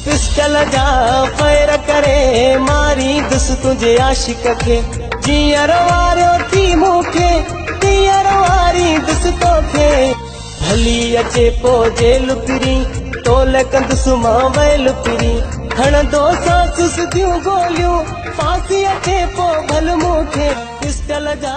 pistol जा पैर करे मारी दुस तुझे आशिक के जीअर वारो थी मूंखे तीअर वारी दुस तोखे भली अचे पो जेल पिरी तोल कंदुसि मां वैल पिरी हणंदो सांसुस थियूं गोलियूं फांसी अचे पो भल मूंखे पिस्टल जा